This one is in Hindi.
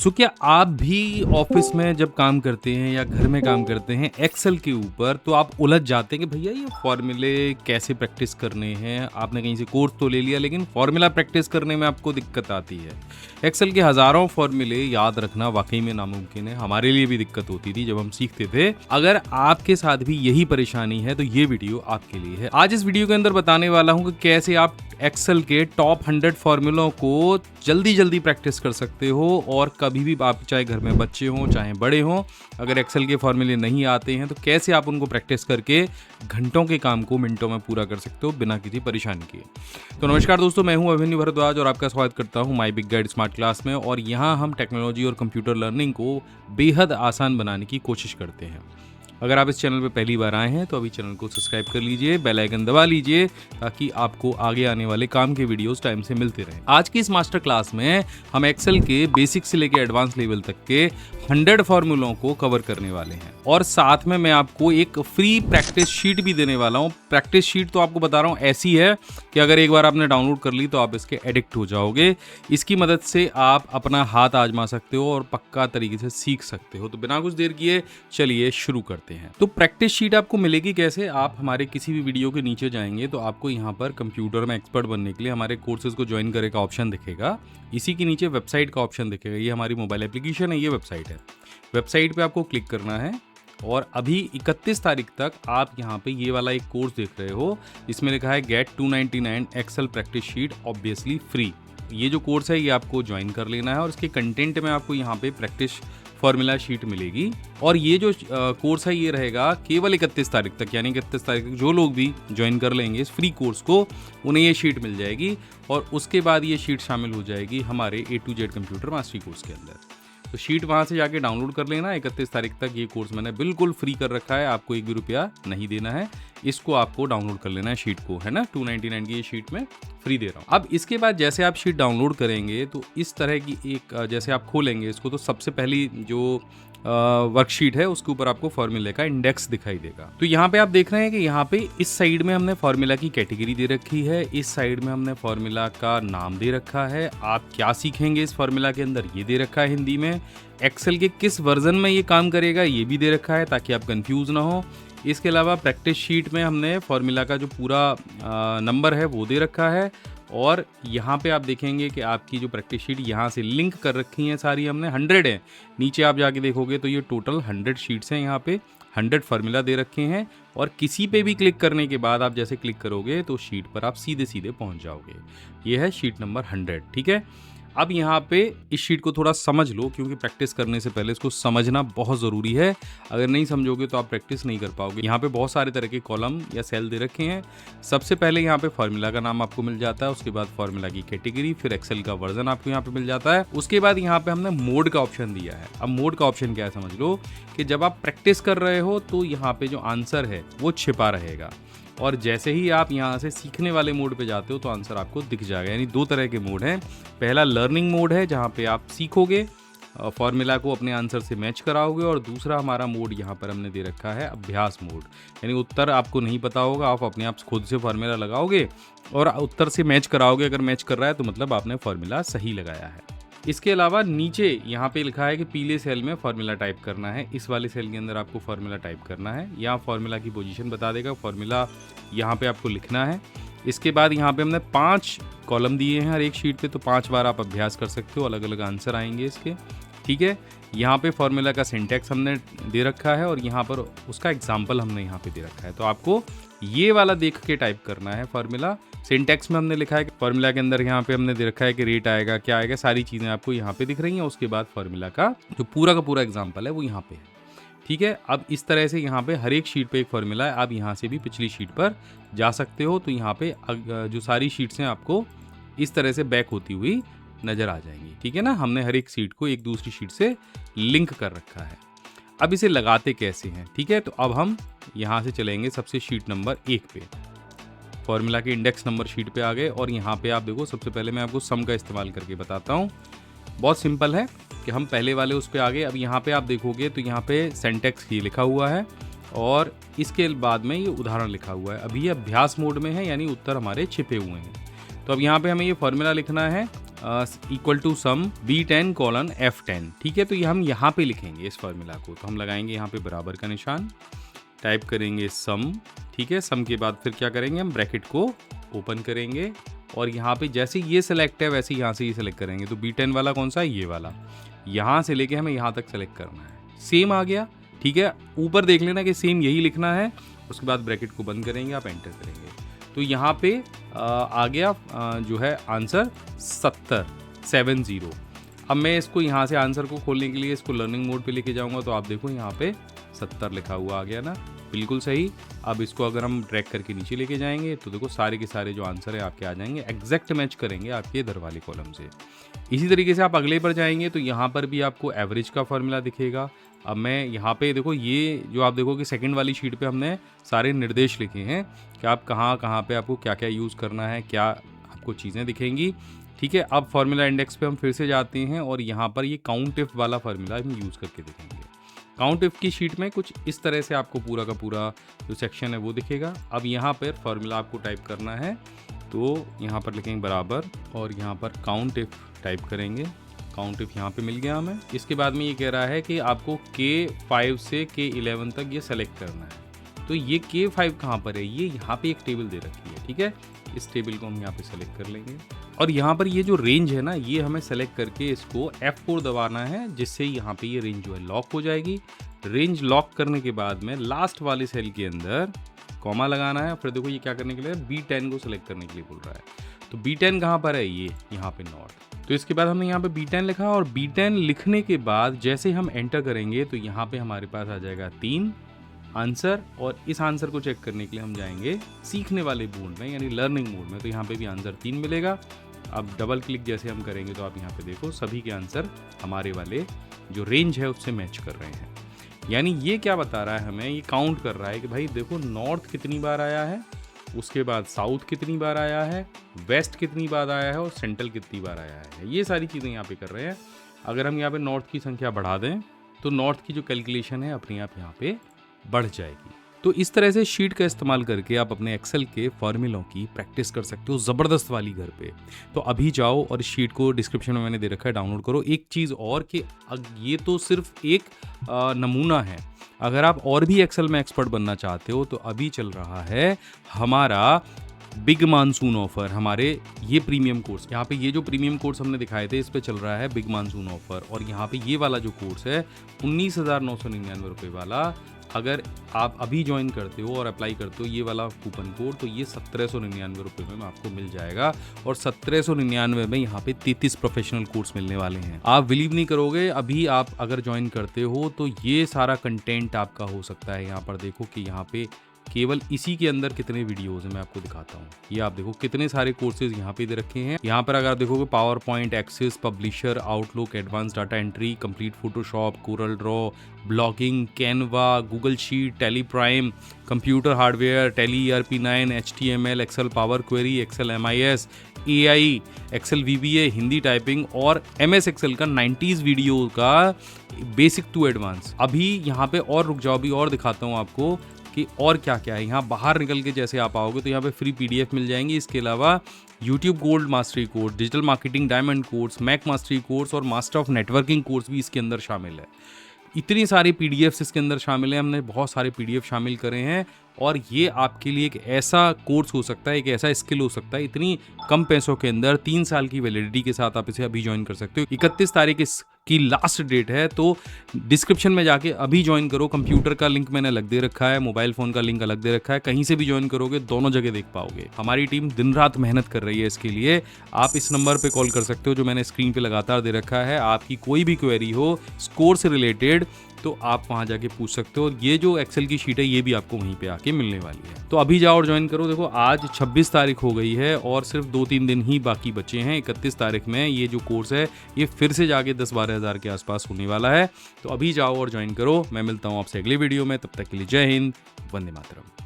सो क्या आप भी ऑफिस में जब काम करते हैं या घर में काम करते हैं एक्सेल के ऊपर तो आप उलझ जाते हैं कि भैया ये फॉर्मूले कैसे प्रैक्टिस करने हैं। आपने कहीं से कोर्स तो ले लिया लेकिन फॉर्मूला प्रैक्टिस करने में आपको दिक्कत आती है। एक्सेल के हजारों फॉर्मूले याद रखना वाकई में नामुमकिन है। हमारे लिए भी दिक्कत होती थी जब हम सीखते थे। अगर आपके साथ भी यही परेशानी है तो ये वीडियो आपके लिए है। आज इस वीडियो के अंदर बताने वाला हूँ कि कैसे आप एक्सेल के टॉप 100 फॉर्मूलों को जल्दी प्रैक्टिस कर सकते हो और कभी भी आप चाहे घर में बच्चे हों चाहे बड़े हों, अगर एक्सेल के फॉर्मूले नहीं आते हैं तो कैसे आप उनको प्रैक्टिस करके घंटों के काम को मिनटों में पूरा कर सकते हो बिना किसी परेशानी के। तो नमस्कार दोस्तों, मैं हूं अभिमन्यु भारद्वाज और आपका स्वागत करता हूं my big guide smart class में। और यहां हम टेक्नोलॉजी और कंप्यूटर लर्निंग को बेहद आसान बनाने की कोशिश करते हैं। अगर आप इस चैनल पर पहली बार आए हैं तो अभी चैनल को सब्सक्राइब कर लीजिए, बेल आइकन दबा लीजिए ताकि आपको आगे आने वाले काम के वीडियोस टाइम से मिलते रहें। आज की इस मास्टर क्लास में हम एक्सेल के बेसिक से लेकर एडवांस लेवल तक के 100 फॉर्मूलों को कवर करने वाले हैं और साथ में मैं आपको एक फ्री प्रैक्टिस शीट भी देने वाला हूं। प्रैक्टिस शीट तो आपको बता रहा हूं ऐसी है कि अगर एक बार आपने डाउनलोड कर ली तो आप इसके एडिक्ट हो जाओगे। इसकी मदद से आप अपना हाथ आजमा सकते हो और पक्का तरीके से सीख सकते हो। तो बिना कुछ देर किए चलिए शुरू करते हैं। तो प्रैक्टिस शीट आपको मिलेगी कैसे? आप हमारे किसी भी वीडियो के नीचे जाएंगे तो आपको यहाँ पर कंप्यूटर में एक्सपर्ट बनने के लिए हमारे कोर्सेज को ज्वाइन करे का ऑप्शन दिखेगा। इसी के नीचे वेबसाइट का ऑप्शन दिखेगा। ये हमारी मोबाइल एप्लीकेशन है, ये वेबसाइट है। वेबसाइट पे आपको क्लिक करना है और अभी 31 तारीख तक आप यहाँ पे ये वाला एक कोर्स देख रहे हो। इसमें लिखा है get 299 Excel practice sheet obviously free. ये जो कोर्स है ये आपको ज्वाइन कर लेना है और इसके कंटेंट में आपको यहाँ पे प्रैक्टिस फॉर्मूला शीट मिलेगी। और ये जो कोर्स है ये रहेगा केवल 31 तारीख तक, यानी 31 तारीख तक जो लोग भी ज्वाइन कर लेंगे इस फ्री कोर्स को उन्हें ये शीट मिल जाएगी और उसके बाद ये शीट शामिल हो जाएगी हमारे A to Z computer mastery course के अंदर। तो शीट वहाँ से जाके डाउनलोड कर लेना। 31 तारीख तक ये कोर्स मैंने बिल्कुल फ्री कर रखा है, आपको एक भी रुपया नहीं देना है। इसको आपको डाउनलोड कर लेना है शीट को, है ना। 299 की ये शीट में फ्री दे रहा हूँ। अब इसके बाद जैसे आप शीट डाउनलोड करेंगे तो इस तरह की एक जैसे आप खोलेंगे इसको तो सबसे पहली जो वर्कशीट है उसके ऊपर आपको फॉर्मूले का इंडेक्स दिखाई देगा। तो यहाँ पे आप देख रहे हैं कि यहाँ पे इस साइड में हमने फॉर्मूला की कैटेगरी दे रखी है, इस साइड में हमने फॉर्मूला का नाम दे रखा है, आप क्या सीखेंगे इस फॉर्मूला के अंदर ये दे रखा है हिंदी में, एक्सेल के किस वर्जन में ये काम करेगा ये भी दे रखा है ताकि आप कंफ्यूज ना हो। इसके अलावा प्रैक्टिस शीट में हमने फॉर्मूला का जो पूरा नंबर है वो दे रखा है और यहाँ पे आप देखेंगे कि आपकी जो प्रैक्टिस शीट यहाँ से लिंक कर रखी हैं सारी हमने 100 है। नीचे आप जाके देखोगे तो ये टोटल 100 शीट्स हैं, यहाँ पे 100 फार्मूला दे रखे हैं और किसी पे भी क्लिक करने के बाद आप जैसे क्लिक करोगे तो शीट पर आप सीधे पहुँच जाओगे। ये है शीट नंबर 100, ठीक है। अब यहाँ पे इस शीट को थोड़ा समझ लो क्योंकि प्रैक्टिस करने से पहले इसको समझना बहुत ज़रूरी है। अगर नहीं समझोगे तो आप प्रैक्टिस नहीं कर पाओगे। यहाँ पे बहुत सारे तरह के कॉलम या सेल दे रखे हैं। सबसे पहले यहाँ पे फॉर्मूला का नाम आपको मिल जाता है, उसके बाद फॉर्मूला की कैटेगरी, फिर एक्सेल का वर्जन आपको यहाँ पे मिल जाता है। उसके बाद यहाँ पे हमने मोड का ऑप्शन दिया है। अब मोड का ऑप्शन क्या है समझ लो कि जब आप प्रैक्टिस कर रहे हो तो यहाँ पे जो आंसर है वो छिपा रहेगा और जैसे ही आप यहाँ से सीखने वाले मोड पे जाते हो तो आंसर आपको दिख जाएगा। यानी दो तरह के मोड हैं। पहला लर्निंग मोड है जहाँ पे आप सीखोगे, फॉर्मूला को अपने आंसर से मैच कराओगे, और दूसरा हमारा मोड यहाँ पर हमने दे रखा है अभ्यास मोड। यानी उत्तर आपको नहीं पता होगा, आप अपने आप खुद से फॉर्मूला लगाओगे और उत्तर से मैच कराओगे। अगर मैच कर रहा है तो मतलब आपने फॉर्मूला सही लगाया है। इसके अलावा नीचे यहाँ पे लिखा है कि पीले सेल में फॉर्मूला टाइप करना है, इस वाले सेल के अंदर आपको फॉर्मूला टाइप करना है। यहाँ फॉर्मूला की पोजीशन बता देगा, फॉर्मूला यहाँ पे आपको लिखना है। इसके बाद यहाँ पे हमने 5 कॉलम दिए हैं हर एक शीट पे, तो 5 बार आप अभ्यास कर सकते हो, अलग अलग आंसर आएंगे इसके, ठीक है। यहाँ पे फॉर्मूला का सिंटैक्स हमने दे रखा है और यहाँ पर उसका एग्जाम्पल हमने यहाँ पे दे रखा है। तो आपको ये वाला देख के टाइप करना है फॉर्मूला। सिंटैक्स में हमने लिखा है कि फॉर्मूला के अंदर यहाँ पे हमने दे रखा है कि रेट आएगा, क्या आएगा, सारी चीज़ें आपको यहाँ पे दिख रही हैं। उसके बाद फॉर्मूला का पूरा एग्जाम्पल है वो यहाँ पे है, ठीक है। अब इस तरह से यहाँ पे हर एक शीट पे एक फॉर्मूला है। आप यहाँ से भी पिछली शीट पर जा सकते हो। तो यहाँ पे जो सारी शीट्स हैं आपको इस तरह से बैक होती हुई नज़र आ जाएंगी, ठीक है ना। हमने हर एक शीट को एक दूसरी शीट से लिंक कर रखा है। अब इसे लगाते कैसे हैं, ठीक है। तो अब हम यहाँ से चलेंगे सबसे शीट नंबर 1 पे, फॉर्मूला के इंडेक्स नंबर शीट पे आ गए और यहाँ पे आप देखो सबसे पहले मैं आपको सम का इस्तेमाल करके बताता हूँ। बहुत सिंपल है कि हम पहले वाले उस पे आ गए। अब यहाँ पे आप देखोगे तो यहाँ पे सिंटैक्स ही लिखा हुआ है और इसके बाद में ये उदाहरण लिखा हुआ है। अभी ये अभ्यास मोड में है, यानी उत्तर हमारे छिपे हुए हैं। तो अब यहाँ पे हमें ये फॉर्मूला लिखना है equal to some B10 colon F10, ठीक है। तो ये हम यहाँ पे लिखेंगे इस फॉर्मूला को, तो हम लगाएंगे यहाँ पे बराबर का निशान, टाइप करेंगे सम, ठीक है। सम के बाद फिर क्या करेंगे, हम ब्रैकेट को ओपन करेंगे और यहाँ पे जैसे ये सेलेक्ट है वैसे यहाँ से ये सेलेक्ट करेंगे। तो B10 वाला कौन सा है, ये वाला, यहाँ से लेके हमें यहाँ तक सेलेक्ट करना है। सेम आ गया, ठीक है। ऊपर देख लेना कि सेम यही लिखना है, उसके बाद ब्रैकेट को बंद करेंगे, आप एंटर करेंगे। तो यहाँ पे आ गया जो है आंसर 70। अब मैं इसको यहाँ से आंसर को खोलने के लिए इसको लर्निंग मोड पे लेके जाऊँगा, तो आप देखो यहाँ पे 70 लिखा हुआ आ गया ना, बिल्कुल सही। अब इसको अगर हम ड्रैग करके नीचे लेके जाएंगे तो देखो सारे के सारे जो आंसर है आपके आ जाएंगे, एग्जैक्ट मैच करेंगे आपके इधर वाले कॉलम से। इसी तरीके से आप अगले पर जाएंगे तो यहाँ पर भी आपको एवरेज का फॉर्मूला दिखेगा। अब मैं यहाँ पे देखो, ये जो आप देखो कि सेकंड वाली शीट पे हमने सारे निर्देश लिखे हैं कि आप कहाँ कहाँ पे आपको क्या क्या यूज़ करना है, क्या आपको चीज़ें दिखेंगी, ठीक है। अब फॉर्मूला इंडेक्स पे हम फिर से जाते हैं और यहाँ पर ये काउंट इफ वाला फॉर्मूला हम यूज़ करके देखेंगे। काउंट इफ की शीट में कुछ इस तरह से आपको पूरा का पूरा जो सेक्शन है वो दिखेगा। अब यहाँ पर फॉर्मूला आपको टाइप करना है, तो यहाँ पर लिखेंगे बराबर और यहाँ पर काउंट इफ टाइप करेंगे। काउंट इफ यहाँ पे मिल गया हमें। इसके बाद में ये कह रहा है कि आपको K5 से K11 तक ये सेलेक्ट करना है। तो ये K5 कहाँ पर है, ये यहाँ पे एक टेबल दे रखी है, ठीक है। इस टेबल को हम यहाँ पे सेलेक्ट कर लेंगे और यहाँ पर ये जो रेंज है ना, ये हमें सेलेक्ट करके इसको F4 दबाना है, जिससे यहाँ पे ये रेंज जो है लॉक हो जाएगी। रेंज लॉक करने के बाद में लास्ट वाले सेल के अंदर कॉमा लगाना है। फिर देखो ये क्या करने के लिए, B10 को सिलेक्ट करने के लिए बोल रहा है। तो B10 कहाँ पर है, ये यहाँ पे नॉर्थ। तो इसके बाद हमने यहाँ पे B10 लिखा और B10 लिखने के बाद जैसे हम एंटर करेंगे तो यहाँ पे हमारे पास आ जाएगा 3 आंसर। और इस आंसर को चेक करने के लिए हम जाएंगे सीखने वाले मोड में, यानी लर्निंग मोड में। तो यहाँ पे भी आंसर 3 मिलेगा। अब डबल क्लिक जैसे हम करेंगे तो आप यहाँ पे देखो सभी के आंसर हमारे वाले जो रेंज है उससे मैच कर रहे हैं। यानी ये क्या बता रहा है हमें, ये काउंट कर रहा है कि भाई देखो नॉर्थ कितनी बार आया है, उसके बाद साउथ कितनी बार आया है, वेस्ट कितनी बार आया है और सेंट्रल कितनी बार आया है। ये सारी चीज़ें यहाँ पे कर रहे हैं। अगर हम यहाँ पे नॉर्थ की संख्या बढ़ा दें तो नॉर्थ की जो कैलकुलेशन है अपने आप यहाँ पे बढ़ जाएगी। तो इस तरह से शीट का इस्तेमाल करके आप अपने एक्सेल के फॉर्मूलों की प्रैक्टिस कर सकते हो ज़बरदस्त वाली घर पे। तो अभी जाओ और इस शीट को डिस्क्रिप्शन में मैंने दे रखा है, डाउनलोड करो। एक चीज़ और कि ये तो सिर्फ एक नमूना है। अगर आप और भी एक्सेल में एक्सपर्ट बनना चाहते हो तो अभी चल रहा है हमारा बिग मानसून ऑफर। हमारे ये प्रीमियम कोर्स, यहाँ पे ये जो प्रीमियम कोर्स हमने दिखाए थे इस पे चल रहा है बिग मानसून ऑफर। और यहाँ पे ये वाला जो कोर्स है 19,999 रुपये वाला, अगर आप अभी ज्वाइन करते हो और अप्लाई करते हो ये वाला कूपन कोड तो ये 1799 रुपये में आपको मिल जाएगा। और 1799 में यहाँ पे 33 प्रोफेशनल कोर्स मिलने वाले हैं। आप बिलीव नहीं करोगे, अभी आप अगर ज्वाइन करते हो तो ये सारा कंटेंट आपका हो सकता है। यहाँ पर देखो कि यहाँ पे केवल इसी के अंदर कितने वीडियोस हैं मैं आपको दिखाता हूँ। ये आप देखो कितने सारे कोर्सेज यहाँ पे दे रखे हैं। यहाँ पर अगर आप देखोगे PowerPoint, Access, Publisher, Outlook, advance data entry, complete Photoshop, Corel Draw, blogging, Canva, Google sheet, Tally Prime, computer hardware, Tally ERP9, HTML, Excel power query, Excel MIS, AI, Excel VBA, Hindi typing और MS एक्सेल का 90s वीडियो का बेसिक टू एडवांस। अभी यहाँ पे और रुक जाओ, अभी और दिखाता हूँ आपको कि और क्या क्या है। यहाँ बाहर निकल के जैसे आप आओगे तो यहाँ पे फ्री PDF मिल जाएंगी। इसके अलावा YouTube gold mastery course, digital marketing diamond course, Mac mastery course और मास्टर ऑफ नेटवर्किंग कोर्स भी इसके अंदर शामिल है। इतनी सारी PDFs इसके अंदर शामिल हैं, हमने बहुत सारे PDF शामिल करे हैं। और ये आपके लिए एक ऐसा कोर्स हो सकता है, एक ऐसा स्किल हो सकता है, इतनी कम पैसों के अंदर 3 साल की वैलिडिटी के साथ आप इसे अभी ज्वाइन कर सकते हो। 31 तारीख की लास्ट डेट है, तो डिस्क्रिप्शन में जाके अभी ज्वाइन करो। कंप्यूटर का लिंक मैंने अलग दे रखा है, मोबाइल फ़ोन का लिंक अलग दे रखा है। कहीं से भी ज्वाइन करोगे दोनों जगह देख पाओगे। हमारी टीम दिन रात मेहनत कर रही है इसके लिए। आप इस नंबर पे कॉल कर सकते हो जो मैंने स्क्रीन पे लगातार दे रखा है। आपकी कोई भी क्वेरी हो स्कोर से रिलेटेड तो आप वहाँ जाके पूछ सकते हो। और ये जो एक्सेल की शीट है ये भी आपको वहीं पे आके मिलने वाली है। तो अभी जाओ और ज्वाइन करो। देखो आज 26 तारीख हो गई है और सिर्फ 2-3 दिन ही बाकी बचे हैं। 31 तारीख में ये जो कोर्स है ये फिर से जाके 10-12 हज़ार के आसपास होने वाला है। तो अभी जाओ और ज्वाइन करो। मैं मिलता हूँ आपसे अगले वीडियो में, तब तक के लिए जय हिंद, वंदे मातरम।